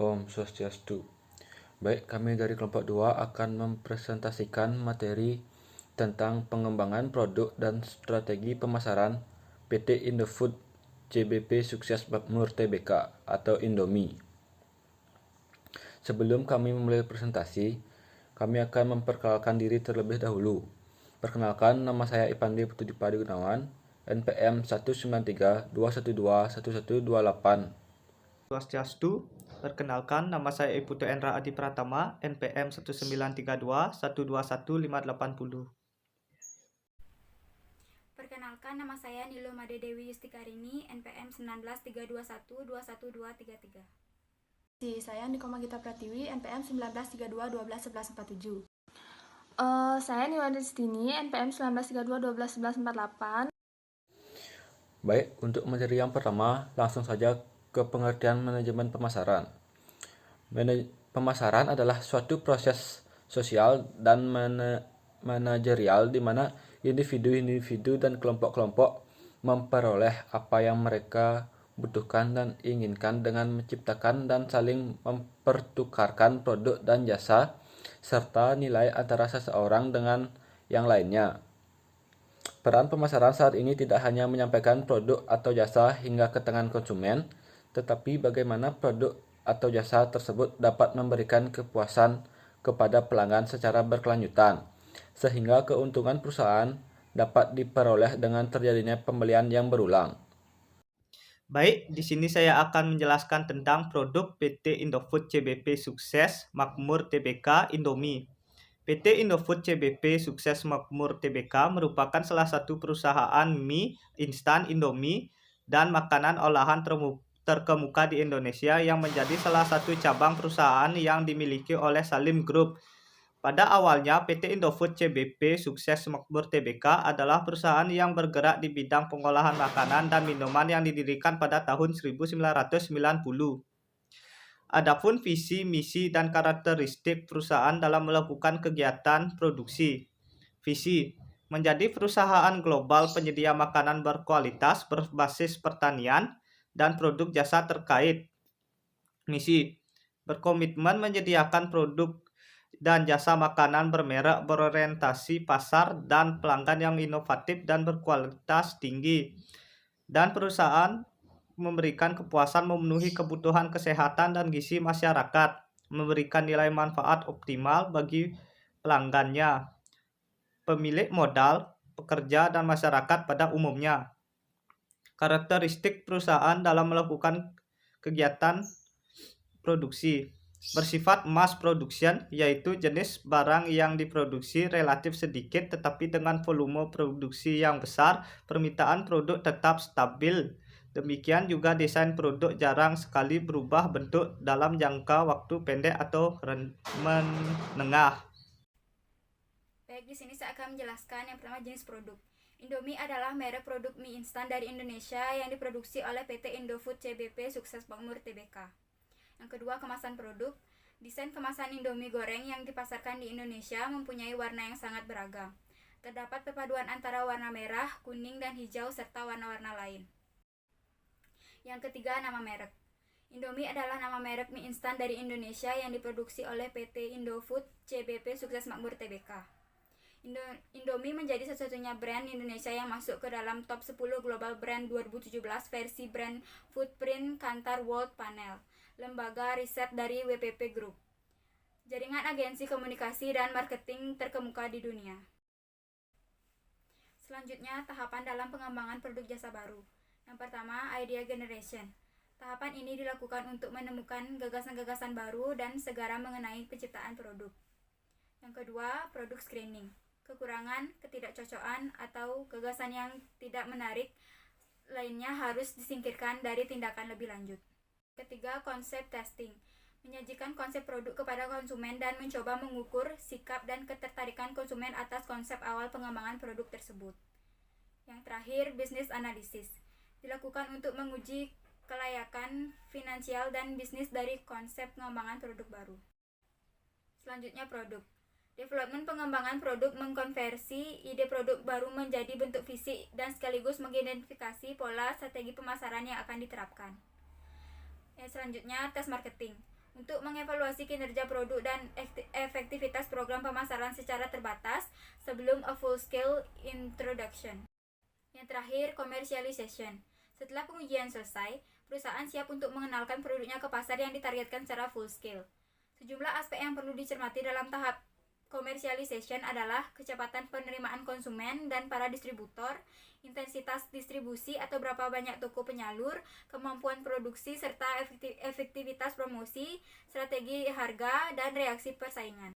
Om Swastiastu. Baik, kami dari kelompok 2 akan mempresentasikan materi tentang pengembangan produk dan strategi pemasaran PT Indofood CBP Sukses Makmur Tbk atau Indomie. Sebelum kami memulai presentasi, kami akan memperkenalkan diri terlebih dahulu. Perkenalkan, nama saya Ipandi Putudipadi Gunawan, NPM 19321121128. Swastiastu. Perkenalkan, nama saya Iputu Endra Adi Pratama, NPM 19321211580. Perkenalkan, nama saya Nilo Made Dewi Yustikarini, NPM 19212121233. Saya Nikoma Gita Pratiwi, NPM 1932121147. Saya Niwanda Destini, NPM 1932121148. Baik, untuk materi yang pertama, langsung saja ke pengertian manajemen pemasaran. Pemasaran adalah suatu proses sosial dan manajerial di mana individu-individu dan kelompok-kelompok memperoleh apa yang mereka butuhkan dan inginkan dengan menciptakan dan saling mempertukarkan produk dan jasa serta nilai antara seseorang dengan yang lainnya. Peran pemasaran saat ini tidak hanya menyampaikan produk atau jasa hingga ke tangan konsumen, tetapi bagaimana produk atau jasa tersebut dapat memberikan kepuasan kepada pelanggan secara berkelanjutan, sehingga keuntungan perusahaan dapat diperoleh dengan terjadinya pembelian yang berulang. Baik, di sini saya akan menjelaskan tentang produk PT Indofood CBP Sukses Makmur Tbk Indomie. PT Indofood CBP Sukses Makmur Tbk merupakan salah satu perusahaan mie instan Indomie dan makanan olahan terkemuka di Indonesia yang menjadi salah satu cabang perusahaan yang dimiliki oleh Salim Group. Pada awalnya, PT Indofood CBP Sukses Makmur Tbk adalah perusahaan yang bergerak di bidang pengolahan makanan dan minuman yang didirikan pada tahun 1990. Adapun visi, misi, dan karakteristik perusahaan dalam melakukan kegiatan produksi. Visi, menjadi perusahaan global penyedia makanan berkualitas berbasis pertanian dan produk jasa terkait. Misi, berkomitmen menyediakan produk dan jasa makanan bermerek berorientasi pasar dan pelanggan yang inovatif dan berkualitas tinggi. Dan perusahaan memberikan kepuasan memenuhi kebutuhan kesehatan dan gizi masyarakat, memberikan nilai manfaat optimal bagi pelanggannya, pemilik modal, pekerja, dan masyarakat pada umumnya. Karakteristik perusahaan dalam melakukan kegiatan produksi bersifat mass production, yaitu jenis barang yang diproduksi relatif sedikit tetapi dengan volume produksi yang besar, permintaan produk tetap stabil. Demikian juga desain produk jarang sekali berubah bentuk dalam jangka waktu pendek atau menengah. Baik, di sini saya akan menjelaskan yang pertama jenis produk. Indomie adalah merek produk mie instan dari Indonesia yang diproduksi oleh PT Indofood CBP Sukses Makmur Tbk. Yang kedua, kemasan produk. Desain kemasan Indomie goreng yang dipasarkan di Indonesia mempunyai warna yang sangat beragam. Terdapat perpaduan antara warna merah, kuning, dan hijau serta warna-warna lain. Yang ketiga, nama merek. Indomie adalah nama merek mie instan dari Indonesia yang diproduksi oleh PT Indofood CBP Sukses Makmur Tbk. Indomie menjadi satu-satunya brand Indonesia yang masuk ke dalam top 10 Global Brand 2017 versi Brand Footprint Kantar World Panel, lembaga riset dari WPP Group, jaringan agensi komunikasi dan marketing terkemuka di dunia. Selanjutnya, tahapan dalam pengembangan produk jasa baru. Yang pertama, idea generation. Tahapan ini dilakukan untuk menemukan gagasan-gagasan baru dan segera mengenai penciptaan produk. Yang kedua, produk screening. Kekurangan, ketidakcocokan, atau gagasan yang tidak menarik lainnya harus disingkirkan dari tindakan lebih lanjut. Ketiga, konsep testing. Menyajikan konsep produk kepada konsumen dan mencoba mengukur sikap dan ketertarikan konsumen atas konsep awal pengembangan produk tersebut. Yang terakhir, business analysis. Dilakukan untuk menguji kelayakan finansial dan bisnis dari konsep pengembangan produk baru. Selanjutnya, produk. Development pengembangan produk mengkonversi ide produk baru menjadi bentuk fisik dan sekaligus mengidentifikasi pola strategi pemasaran yang akan diterapkan. Selanjutnya, tes marketing. untuk mengevaluasi kinerja produk dan efektivitas program pemasaran secara terbatas sebelum a full-scale introduction. Yang terakhir, commercialization. Setelah pengujian selesai, perusahaan siap untuk mengenalkan produknya ke pasar yang ditargetkan secara full-scale. Sejumlah aspek yang perlu dicermati dalam tahap commercialization adalah kecepatan penerimaan konsumen dan para distributor, intensitas distribusi atau berapa banyak toko penyalur, kemampuan produksi serta efektivitas promosi, strategi harga, dan reaksi persaingan.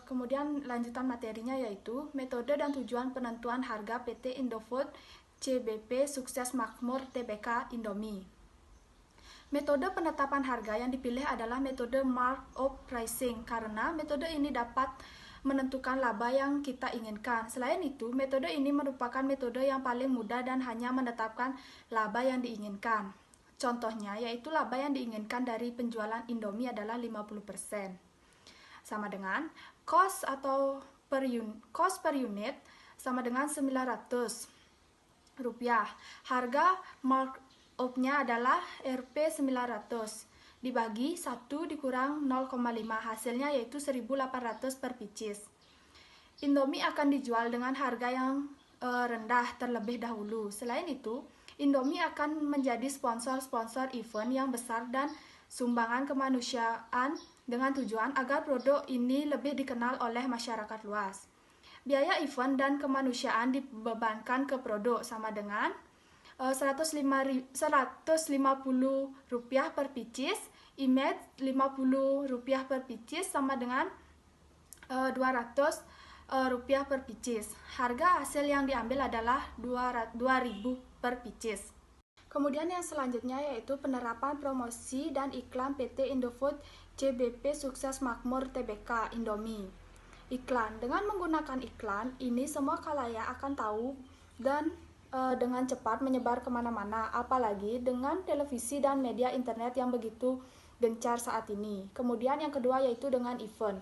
Kemudian lanjutan materinya yaitu metode dan tujuan penentuan harga PT Indofood CBP Sukses Makmur Tbk Indomie. Metode penetapan harga yang dipilih adalah metode markup pricing karena metode ini dapat menentukan laba yang kita inginkan. Selain itu, metode ini merupakan metode yang paling mudah dan hanya menetapkan laba yang diinginkan. Contohnya yaitu laba yang diinginkan dari penjualan Indomie adalah 50%. Sama dengan cost per unit sama dengan 900 rupiah. Harga markup-nya adalah Rp 900 dibagi 1 dikurang 0,5, hasilnya yaitu 1.800 per pieces. Indomie akan dijual dengan harga yang rendah terlebih dahulu. Selain itu, Indomie akan menjadi sponsor event yang besar dan sumbangan kemanusiaan dengan tujuan agar produk ini lebih dikenal oleh masyarakat luas. Biaya event dan kemanusiaan dibebankan ke produk sama dengan Rp150 per pieces, image Rp50 per pieces sama dengan Rp200 per pieces. Harga hasil yang diambil adalah Rp2.000 per pieces. Kemudian yang selanjutnya yaitu penerapan promosi dan iklan PT Indofood CBP Sukses Makmur Tbk Indomie. Iklan. Dengan menggunakan iklan, ini semua khalayak akan tahu dan dengan cepat menyebar kemana-mana, apalagi dengan televisi dan media internet yang begitu gencar saat ini. Kemudian yang kedua yaitu dengan event.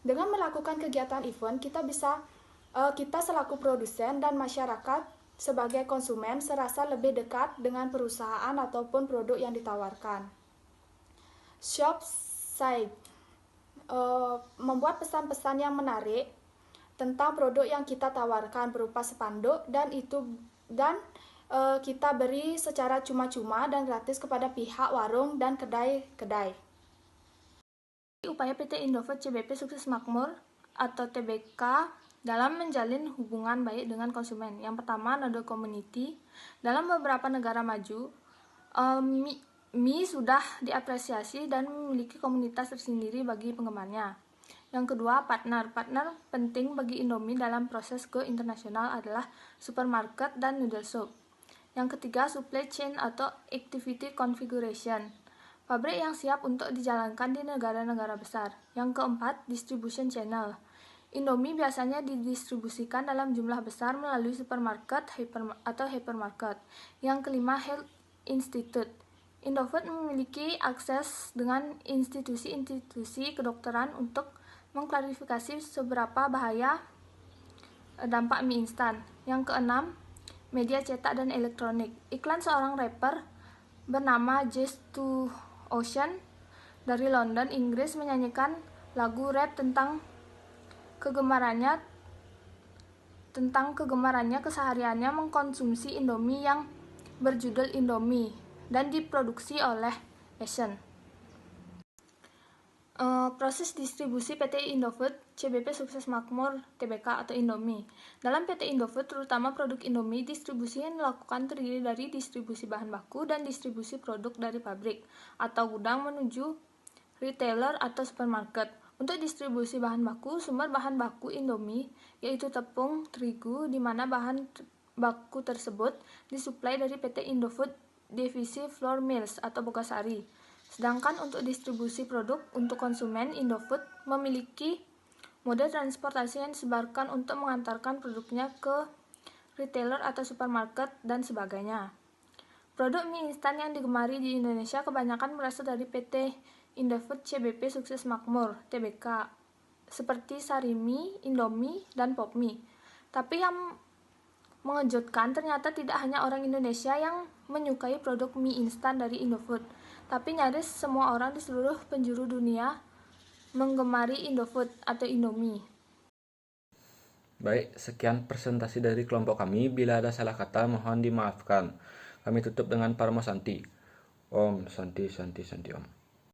Dengan melakukan kegiatan event, kita selaku produsen dan masyarakat sebagai konsumen serasa lebih dekat dengan perusahaan ataupun produk yang ditawarkan. Shop site membuat pesan-pesan yang menarik tentang produk yang kita tawarkan berupa spanduk dan kita beri secara cuma-cuma dan gratis kepada pihak warung dan kedai-kedai. Upaya PT Indofood CBP Sukses Makmur atau TBK dalam menjalin hubungan baik dengan konsumen. Yang pertama, node community. Dalam beberapa negara maju, mie sudah diapresiasi dan memiliki komunitas tersendiri bagi penggemarnya. Yang kedua, partner. Partner penting bagi Indomie dalam proses ke internasional adalah supermarket dan noodle shop. Yang ketiga, supply chain atau activity configuration. Pabrik yang siap untuk dijalankan di negara-negara besar. Yang keempat, distribution channel. Indomie biasanya didistribusikan dalam jumlah besar melalui supermarket atau hypermarket. Yang kelima, health institute. Indofood memiliki akses dengan institusi-institusi kedokteran untuk mengklarifikasi seberapa bahaya dampak mie instan. Yang keenam, media cetak dan elektronik. Iklan seorang rapper bernama Jazz to Ocean dari London, Inggris menyanyikan lagu rap tentang kegemarannya kesehariannya mengkonsumsi Indomie yang berjudul Indomie dan diproduksi oleh Asian. Proses distribusi PT Indofood CBP Sukses Makmur Tbk atau Indomie. Dalam PT Indofood, terutama produk Indomie, distribusi yang dilakukan terdiri dari distribusi bahan baku dan distribusi produk dari pabrik atau gudang menuju retailer atau supermarket. Untuk distribusi bahan baku, sumber bahan baku Indomie yaitu tepung terigu, di mana bahan baku tersebut disuplai dari PT Indofood divisi Flour Mills atau Bogasari. Sedangkan untuk distribusi produk untuk konsumen, Indofood memiliki mode transportasi yang disebarkan untuk mengantarkan produknya ke retailer atau supermarket dan sebagainya. Produk mie instan yang digemari di Indonesia kebanyakan berasal dari PT Indofood CBP Sukses Makmur Tbk seperti Sarimi, Indomie, dan Popmie. Tapi yang mengejutkan ternyata tidak hanya orang Indonesia yang menyukai produk mie instan dari Indofood. tapi nyaris semua orang di seluruh penjuru dunia menggemari Indofood atau Indomie. Baik, sekian presentasi dari kelompok kami. Bila ada salah kata, mohon dimaafkan. Kami tutup dengan Parmo Santi. Om Santi Santi Santi Om.